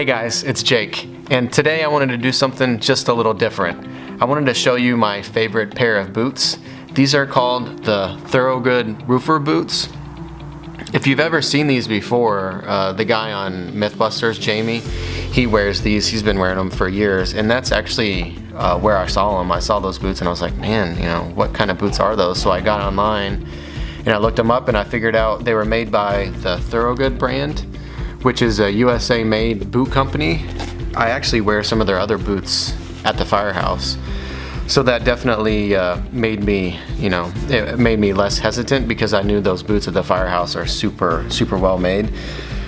Hey guys, it's Jake, and today I wanted to do something just a little different. I wanted to show you my favorite pair of boots. These are called the Thorogood roofer boots. If you've ever seen these before, the guy on Mythbusters, Jamie, he wears these. He's been wearing them for years, and that's actually where I saw them. I saw those boots and I was like, man, what kind of boots are those? So I got online and I looked them up and I figured out they were made by the Thorogood brand, which is a USA made boot company. I actually wear some of their other boots at the firehouse. So that definitely made me less hesitant because I knew those boots at the firehouse are super well made.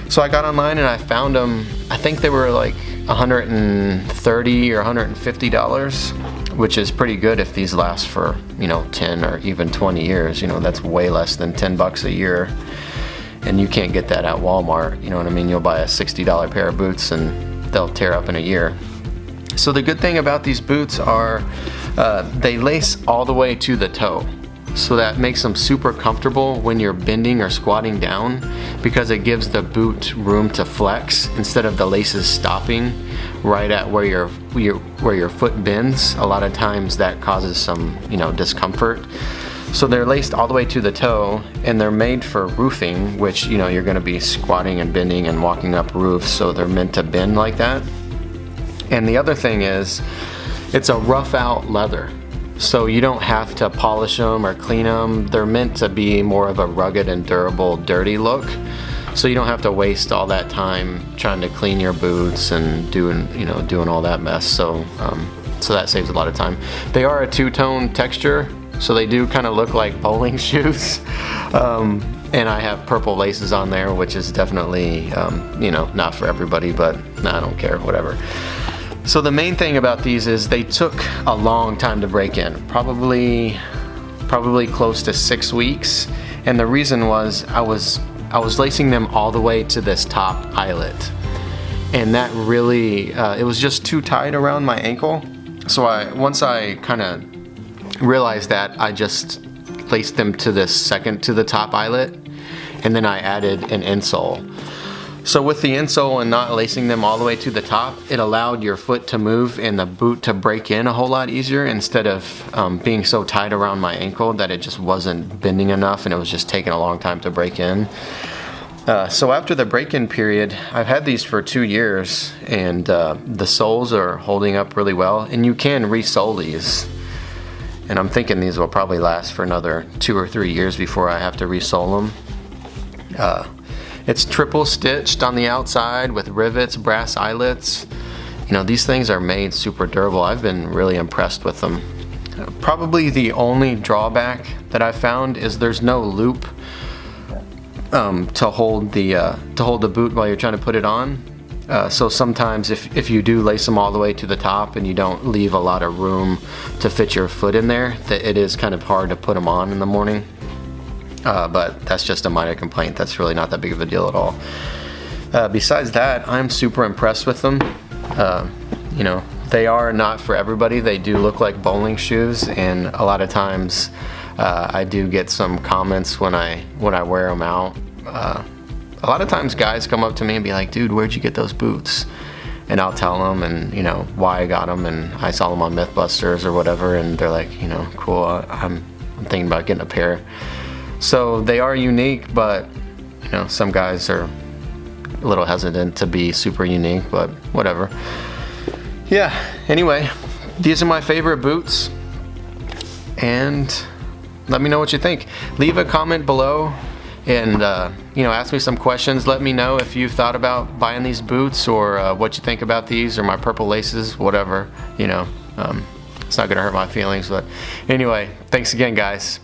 So I got online and I found them. I think they were like $130 or $150, which is pretty good if these last for 10 or even 20 years. That's way less than $10 a year, and you can't get that at Walmart. You know what I mean? You'll buy a $60 pair of boots and they'll tear up in a year. So the good thing about these boots are they lace all the way to the toe. So that makes them super comfortable when you're bending or squatting down, because it gives the boot room to flex instead of the laces stopping right at where your foot bends. A lot of times that causes some discomfort. So they're laced all the way to the toe, and they're made for roofing, which you're going to be squatting and bending and walking up roofs, so they're meant to bend like that. And the other thing is, it's a rough out leather, so you don't have to polish them or clean them. They're meant to be more of a rugged and durable, dirty look, so you don't have to waste all that time trying to clean your boots and doing all that mess. So that saves a lot of time. They are a two-tone texture, so they do kind of look like bowling shoes. And I have purple laces on there, which is definitely not for everybody, but I don't care, whatever. So the main thing about these is they took a long time to break in, probably close to 6 weeks. And the reason was I was lacing them all the way to this top eyelet, and that really it was just too tight around my ankle. So once I kind of realized that, I just laced them to the top eyelet, and then I added an insole. So with the insole and not lacing them all the way to the top, it allowed your foot to move and the boot to break in a whole lot easier, instead of being so tight around my ankle that it just wasn't bending enough and it was just taking a long time to break in. So after the break-in period, I've had these for 2 years, and the soles are holding up really well, and you can re-sole these. And I'm thinking these will probably last for another 2 or 3 years before I have to re-sole them. It's triple stitched on the outside with rivets, brass eyelets. These things are made super durable. I've been really impressed with them. Probably the only drawback that I've found is there's no loop to hold the boot while you're trying to put it on. So sometimes if you do lace them all the way to the top and you don't leave a lot of room to fit your foot in there, that it is kind of hard to put them on in the morning. But that's just a minor complaint. That's really not that big of a deal at all. Besides that, I'm super impressed with them. They are not for everybody. They do look like bowling shoes, and a lot of times I do get some comments when I wear them out. A lot of times guys come up to me and be like, dude, where'd you get those boots? And I'll tell them and why I got them, and I saw them on Mythbusters or whatever, and they're like, cool, I'm thinking about getting a pair. So they are unique, but some guys are a little hesitant to be super unique, but whatever. Yeah, anyway, these are my favorite boots, and let me know what you think. Leave a comment below and ask me some questions. Let me know if you've thought about buying these boots, or what you think about these, or my purple laces, whatever. It's not gonna hurt my feelings. But anyway, thanks again, guys.